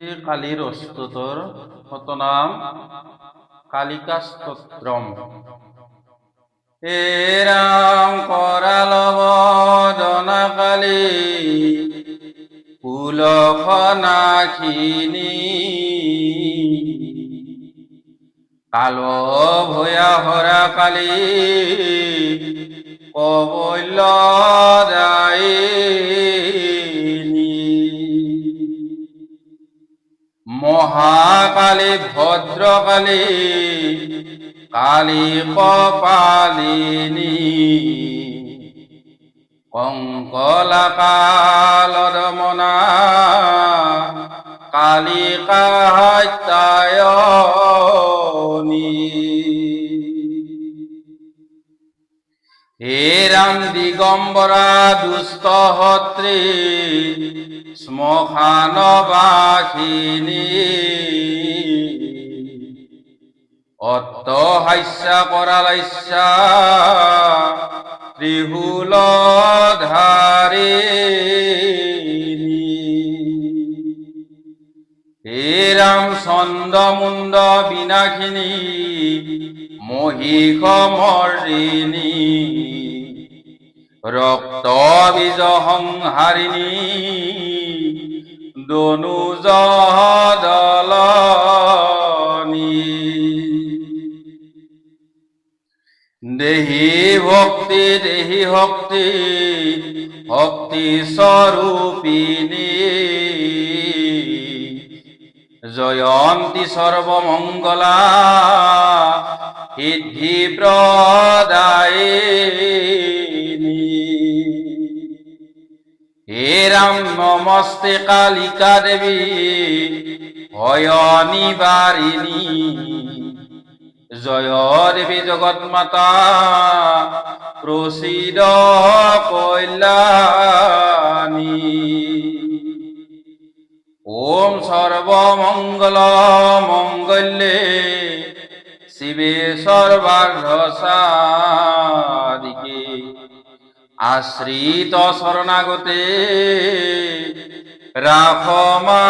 কালীর স্তোত্র হতনাম কালিকা স্তোত্রম। হে রাম কৰালব জনা কালী কুলখনাখিনি কালো ভয়া হরা কালী কবল্য যায়নি মহাকালী ভদ্রকালী কালী কপালিনী কঙ্কলা কালদমনা কালিকা হত্যায়নী। হে রাম দিগম্বরা দুস্তহত্রী শ্মশানবাসিনী অট্টহাস্যা কৰালাস্যা ত্ৰিশূলধাৰিণী। হে ৰাম চন্দ্ৰমুণ্ড বিনাশিনী মহিষমৰ্দিনী ৰক্ত বীজ সংহাৰিণী দনুজ দলনী। দেহি ভক্তি দেহি শক্তি শক্তি স্বৰূপিণী জয়ন্তী সৰ্বমঙ্গলা সিদ্ধি প্ৰদায়িনী। হে ৰাম নমস্তে কালিকা দেৱী ভয় নিবাৰিণী জয় দেৱী জগত মাতা প্ৰসিদ কল্যাণী। ওম সর্বমঙ্গল মঙ্গলে শিবে সর্বার্থ সাধিকে আশ্রিত শরণাগতে রাখ মা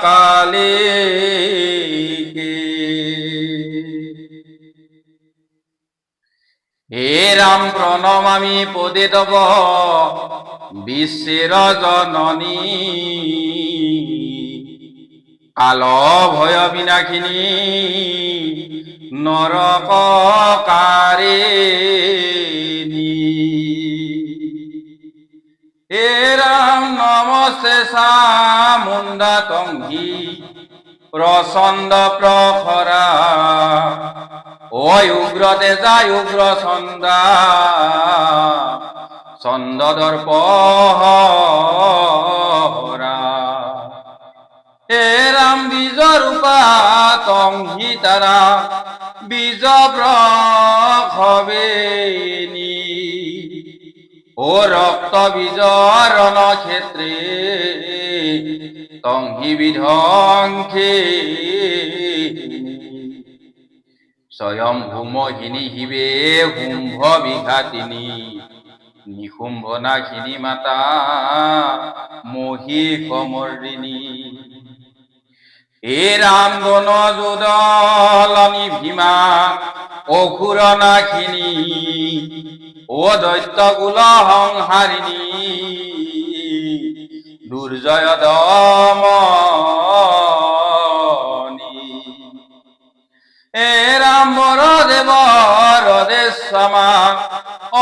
কালীকে। হে রাম প্রণমামি পদে তব বিশ্বের জননী কাল ভয় বিনাশিনী নরককারিণী। হে রাম নমস্তে চামুণ্ডা তংহি প্রচণ্ড প্রখরা ঐ উগ্র তেজা উগ্র ছন্দা ছন্দ দর্পহরা। হে রাম বীজ রূপা তংহি তারা বীজ প্রভবেনী ও রক্ত বীজ রণক্ষেত্রে তংহি বিধ্বংসে। স্বয়ং ভূমহিনী হিবে হুম্ভ বিঘাতিনী নিশুম্ভ নাশিনী মাতা মহিষমর্দিনী। হে রাম গণযোদলনী ভীমা অসুর নাশিনী ও দৈত্য কুল সংহারিণী দুর্জয় দমনী। হে রাম বরদেব হৃদেশ্বমা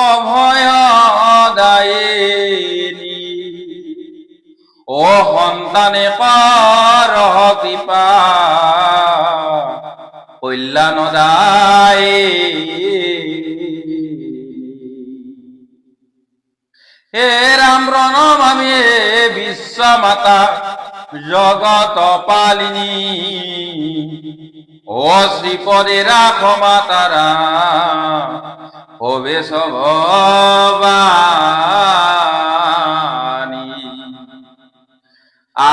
অভয় দায়িনী ও সন্তানে কর কৃপা কল্যাণ দায়িনী। হে রাম প্রণমামি বিশ্বমাতা জগত পালিনী ও শ্রীপদে রাখ মাতারা হবে ভবানী।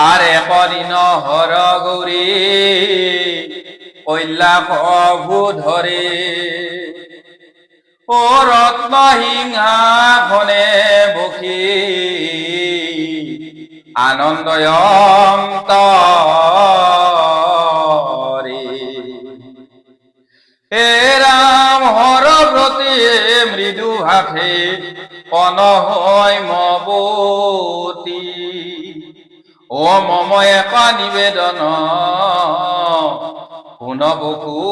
আর একদিন হর গৌরী কল্যা প্রভু ধরে ও রত্ন সিংহাসনে বসি আনন্দয়ন্ত নহয় মবতী। ও মম এক নিবেদন শুন বকুপতি।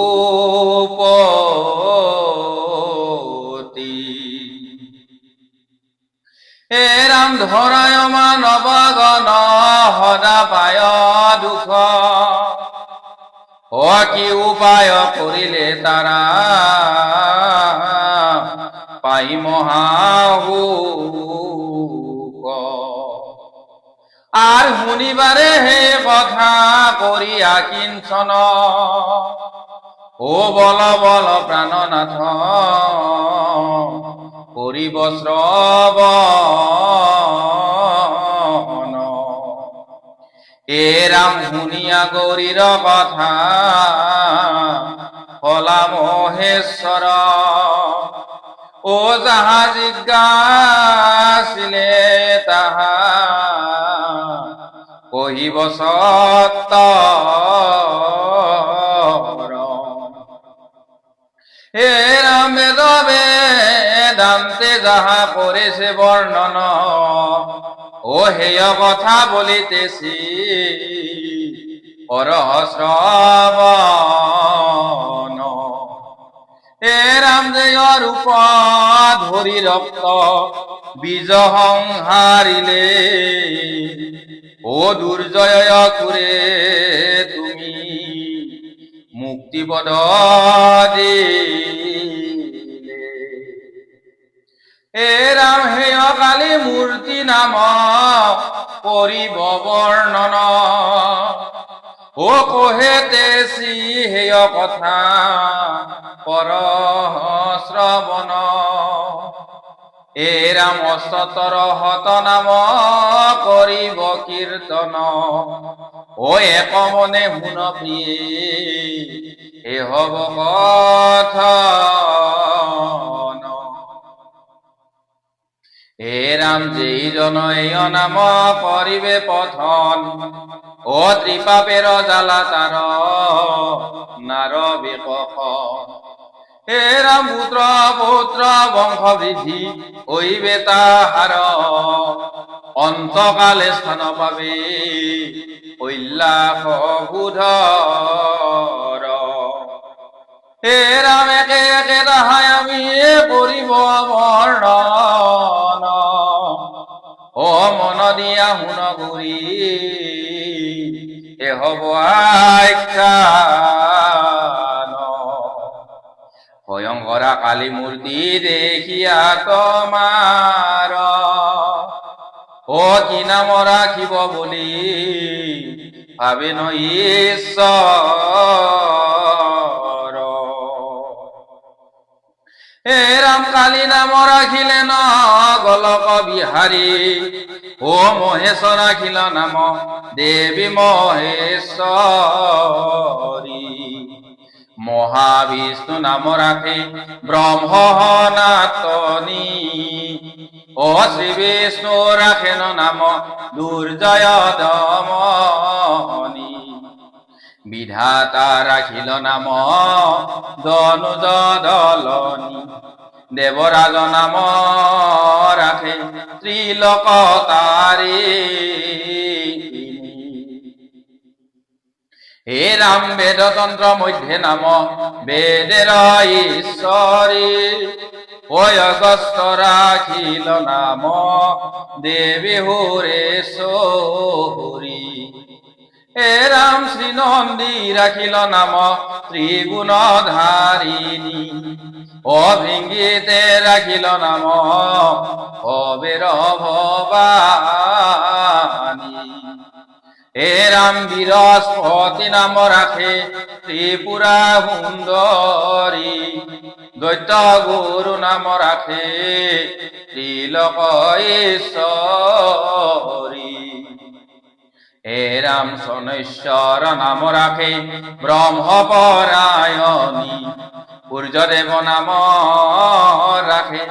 হে ৰাম ধৰয় মানৱ গণ সদা পায় দুখ। কি উপায় কৰিলে তাৰা পাই মহাহুক। আর শুনিবারে হে কথা করিয়া কিঞ্চন। ও বল বল প্রাণনাথ করিব শ্রবণ। এ রাম শুনিয়া গৌরীর কথা কলা মহেশ্বর। ও যাহা জিজ্ঞাসিলে তাহা কহিব সত্তর। হে রাম বেদ বেদান্তে যাহা পড়েছে বর্ণন, ও হেয় কথা বলিতেছি করহ শ্রবণ। হে রাম জয় রূপ ধরি রক্ত বীজ সংহারিলে, ও দুর্জয় কুরে তুমি মুক্তিপদ দিলে। হে রাম হেয় কালী মূর্তি নাম করিব বর্ণন, ও কহেতেছি হেয় কথা পর শ্রবণ। এ রাম অষ্টতর হত নাম করিব কীর্তন, ও এক মনে শুন প্রিয়ে এ হব কথন। হে রাম যেই জন এই নাম করিবে পথন, ও ত্রিপাপের জ্বালা তার নারবে কখন। হে রাম পুত্র পুত্র বংশ বৃদ্ধি হইবে তাহার, অন্তকালে স্থান পাবে কৈলাস বুধর। হে রাম একে একে তাহাই আমি করিব বর্ণন, ও মন দিয়া শুন গুৰি এ হব আখ্যান। ভয়ঙ্করা কালী মূর্তি দেখিয়া তোমার, ও কি নাম রাখিব বলি ভাবেন ঈশ্বর। হে রাম কালী নাম রাখিলেন গোলক বিহারী, ও মহেশ রাখিল নাম দেবী মহেশ্বরী। মহাবিষ্ণু নাম রাখে ব্রহ্ম সনাতনী, ও শ্রী বিষ্ণু রাখেন নাম দুর্জয় দমনী। বিধাতা রাখিল নাম দনুজ দলনী, দেবরাজ নাম রাখে ত্রিলোক তারিণী। হে রাম বেদতন্ত্র মধ্যে নাম বেদের ঈশ্বরী, ও অগস্ত রাখিল নাম দেবী হুরেশ্বরী। হে রাম শ্রী নন্দী রাখিল নাম ত্রিগুণধারিণী, ও ভৃঙ্গিতে রাখিল নাম অবের ভবানী। হে রাম বৃহস্পতি নাম রাখে ত্রিপুরা সুন্দরী, দৈত্য গুরু নাম রাখে ত্রিলোক ঈশ্বরী। হে রাম শনৈশ্বর নাম রাখে ব্রহ্মপরায়ণী, সূর্যদেব নাম রাখে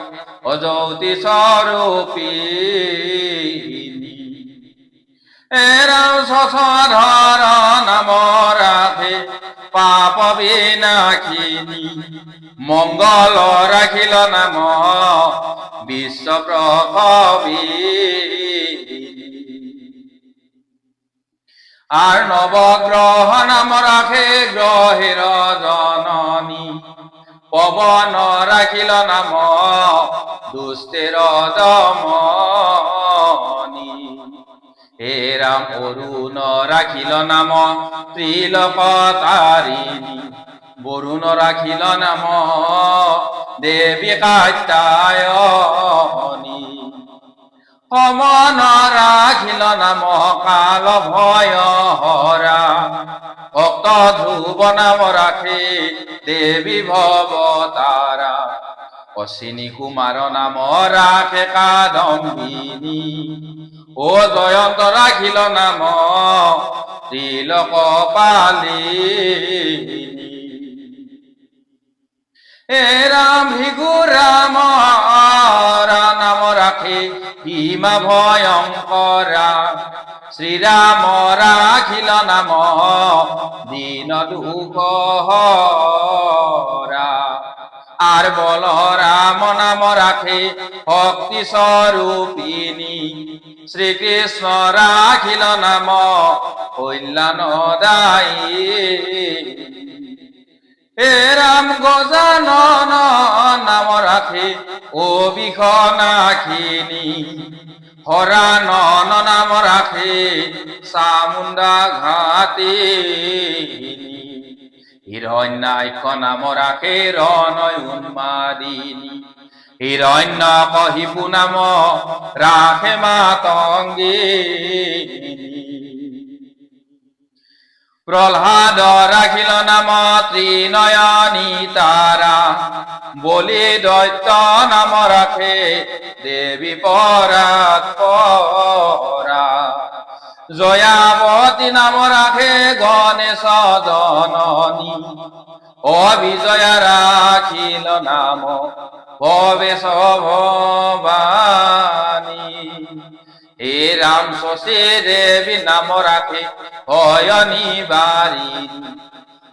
অজ্যোতি স্বরূপী। হে রাম শশধর নাম রাখে পাপ বিনাশিনী মঙ্গল রাখিল নাম বিশ্ব আর নবগ্রহ নাম রাখে গ্রহের জননী পবন রাখিল নাম দুষ্টের দমনী হে রাম অরুণ রাখিল নাম ত্রিলোক তারিণী বরুণ রাখিল নাম দেবী কাত্যায়নী সমন রাখিল নাম কাল ভয় হরা ভক্ত ধ্রুব নাম রাখে দেবী ভবতারা অশ্বিনী কুমার নাম রাখে কাদম্বিনী ও জয়ন্ত রাখিল নাম ত্রিলোক পালিনী হে রাম ভিগু রাম নাম রাখে ভীমা ভয়ঙ্করা শ্রীরাম রাখিল নাম দীন দুঃখ হরা আর বল রাম নাম রাখে ভক্তি স্বরূপিনী শ্রীকৃষ্ণ রাখিল নাম কল্যাণ দায়ী হে রাম গজানন নাম রাখে ও বিখনাখিনী হরানন নাম রাখে চামুণ্ডা ঘাতিনী হিরণ্যাক্ষ নাম রাখে রণয় উন্মাদিনী হিরণ্য কহিপু নাম রাখে মাতঙ্গিনী প্রহ্লাদ রাখিল নাম ত্রিনয়নী তারা বলি দৈত্য নাম রাখে দেবী পরাৎপরা জয়াবতী নাম রাখে গণেশ জননী অবিজয়া রাখিল নাম ভবেশ ভবানী হে রাম শশী দেবী নাম রাখে ভয়নী বারিণী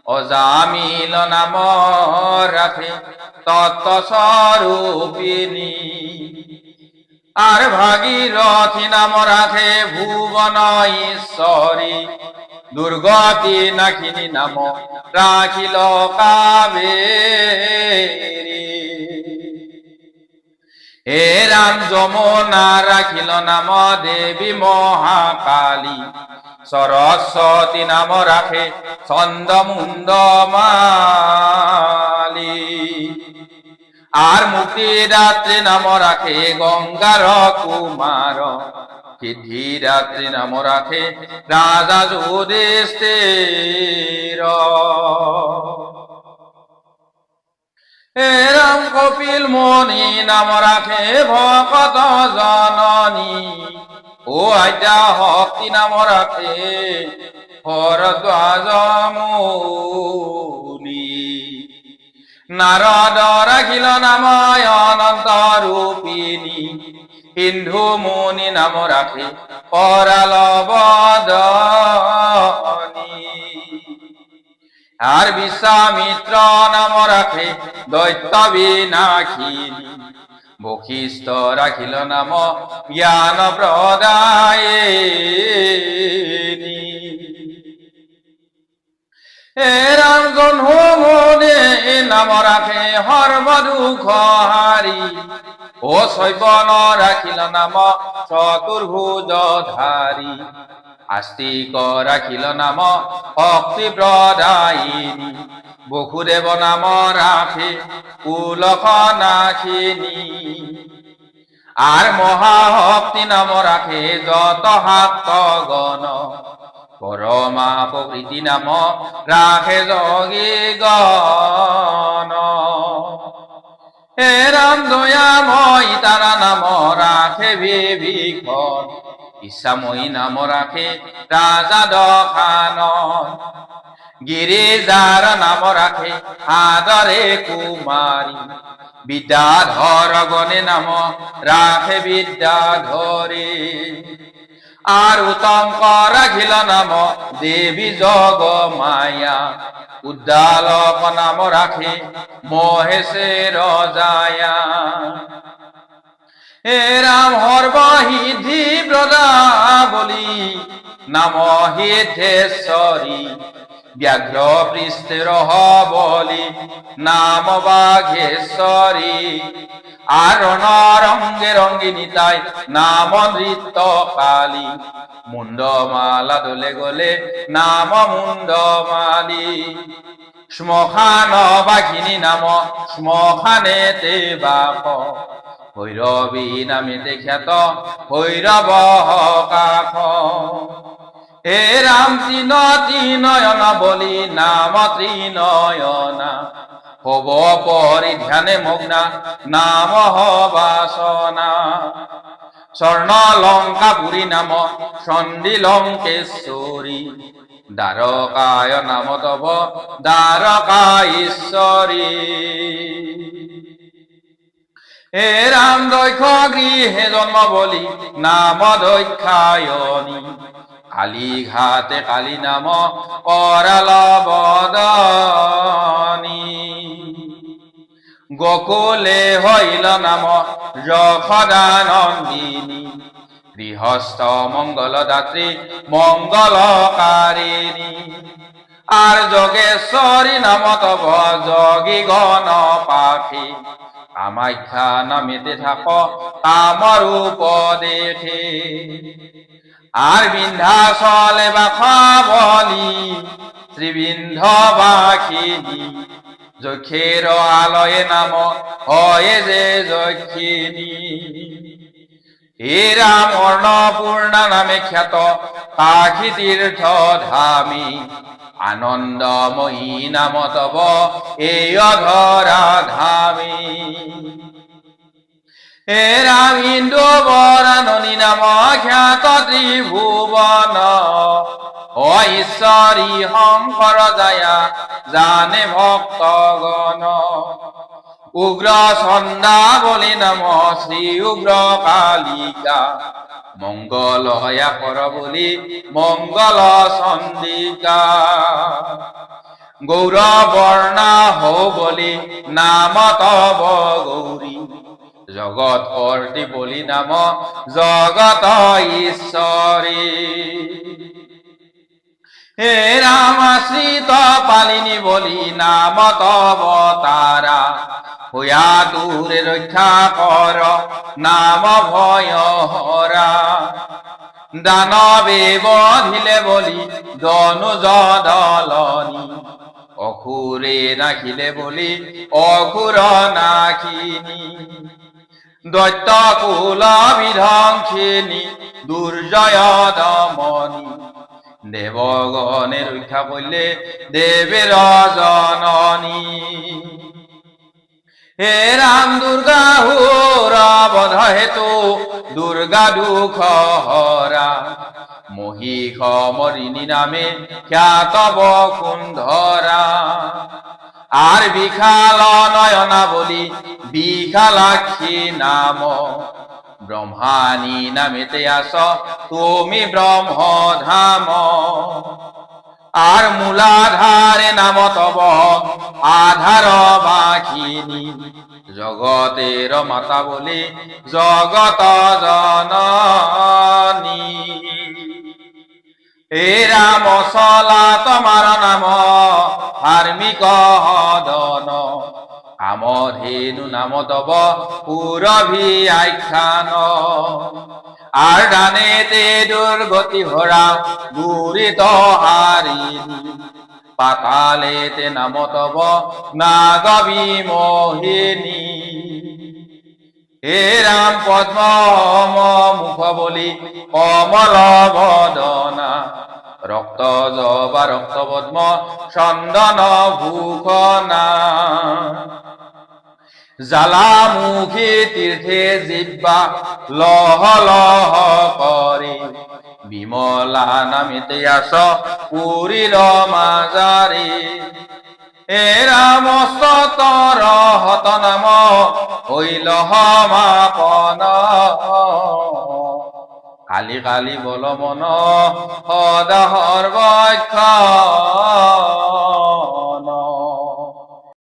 অজামিল নাম রাখে তত্ত্ব স্বরূপিনী আর ভাগীরথী নাম রাখে ভুবন ঈশ্বরী দুর্গতি নাখিনী নাম রাখিল কাবেরী হে রাম যমুনা রাখিল নাম দেবী মহাকালী সরস্বতী নাম রাখে ছন্দমুণ্ড মালি আর মুক্তিদাত্রী নাম রাখে গঙ্গার কুমার সিদ্ধিদাত্রী নাম রাখে রাজা যুধিষ্ঠির হে রাম কপিল মুনি নাম রাখে ভকত জননী ও আদ্যা শক্তি নাম রাখে ভরদ্বাজ মুনি নারদ রাখিল নাম অনন্ত রূপিণী সিন্ধু মুনি নাম রাখে কৰাল বদনী আর বিশ্বামিত্র নাম রাখে দৈত্য বিনাশিনী বশিষ্ঠ রাখিল নাম জ্ঞান প্রদায়িনী হে রাম জহ্নু মুনি নাম রাখে সর্বদুঃখ হারি ও শৈবন রাখিল নাম চতুর্ভুজ ধারী আস্তিক রাখিল নাম ভক্তি প্রদায়িনী বসুদেব নাম রাখে কুলখ নাশিনী আর মহাভক্তি নাম রাখে যত হাতগণ পরমা প্রকৃতি নাম রাখে যোগী গণ হে রাম দয়াময়ী তারা নাম রাখে বিভীষণ ইচ্ছাময়ী নাম রাখে রাজা দশানন গিরিজাৰ নাম রাখে আদরে কুমারী বিদ্যাধর গণে নাম রাখে বিদ্যাধরে আর উতঙ্ক রাখিল নাম দেবী জগ মায়া উদ্দালক নাম রাখে মহেশের যায়া হে রাম হরবহিধি ব্রজা বলি নাম হিধেশ্বরী ব্যাঘ্র পৃষ্ঠে রহ বলি নাম বাঘেশ্বরী আর রঙ্গে রঙ্গিনী তাই নাম নৃত্য কালী মুন্ডমালা দোলে গলে নাম মুন্ডমালী শ্মশান বাঘিনী নাম শ্মশানেতে বাপ ভৈরবী নামেতে খ্যাত ভৈরব কাষ হে রাম ত্রিনয়ন বলি নাম ত্রিনয়না হব পরিধ্যানে মগ্না নাম বাসনা স্বর্ণ লঙ্কাপুরী নাম সন্ধি লঙ্কেশ্বরী দ্বারকায় নাম তব দ্বারকা ঈশ্বরী হে রাম দক্ষ গৃহে জন্ম বলি নাম দক্ষায়নী কালী ঘাতে কালী নাম কৰাল বদনী গোকুলে হইল নাম যশোদানন্দিনী গৃহস্থ মঙ্গল দাত্রী মঙ্গলকারিণী আর যোগেশ্বরী নাম তব যোগী গণ পাখি কামাখ্যা নামেতে থাক কামরূপ দেখে আর বিন্ধ্যাচলে বাস বলি শ্রীবিন্ধ্যবাসিনী যক্ষের আলয়ে নাম হয় যে যক্ষিণী হে রাম অন্নপূর্ণা নামে খ্যাত কাশী তীর্থ ধামী আনন্দময়ী নাম তব এই অধরা ধামী হে রাম ইন্দু বরাননী নাম খ্যাত ত্রিভুবন ও ঈশ্বরী শংকৰ দয়া জানে ভক্তগণ উগ্র ছন্দা বলি নাম শ্রী উগ্র কালিকা মঙ্গল হয়া কর বলি মঙ্গল চন্দিকা গৌর বর্ণা হও বলি নাম তব গৌরী জগৎ কর্তি বলি নাম জগত ঈশ্বরী হে রাম আশ্রিত পালিনী বলি নাম তব তারা হইয়া দূরে রক্ষা কর নাম ভয় হরা দানবে বধিলে বলি দনুজ দলনী অসুরে নাখিলে বলি অসুর নাখিনী দৈত্য কুল বিধ্বংসিনী দুর্জয় দমনী দেবগণে রক্ষা করলে দেবের জননী হে রাম দুর্গা হুরা বধ হেতু দুর্গা দুঃখ হরা মহিষ মরিণী নামে খ্যাত বকুন্ধরা আর বিশাল নয়না বলি বিশালাক্ষী নাম ব্রহ্মাণী নামেতে আস তুমি ব্রহ্মধাম আর মূলাধারে নাম তব আধার বাখিনী জগতের মাতা বলি জগত জননী হে রাম চলা তোমার নাম ধার্মিক হদন কামধেনু নাম তব পুরভি আখ্যান আর ডানেতে দুর্গতি হরা দুরিত হারিণী পাতালেতে নাম তব নাগবি মোহিনী হে রাম পদ্ম মুখ বলি কমল বদনা রক্ত জবা রক্ত পদ্ম চন্দন ভূষণা জ্বালামুখী তীর্থে জিহ্বা লহ লহ করে বিমলা নামিতে আস পুরীর মাজারে হে রাম সতর হত নাম হইল সমাপন কালি কালি বল মন সদাহৰ বক্ষণ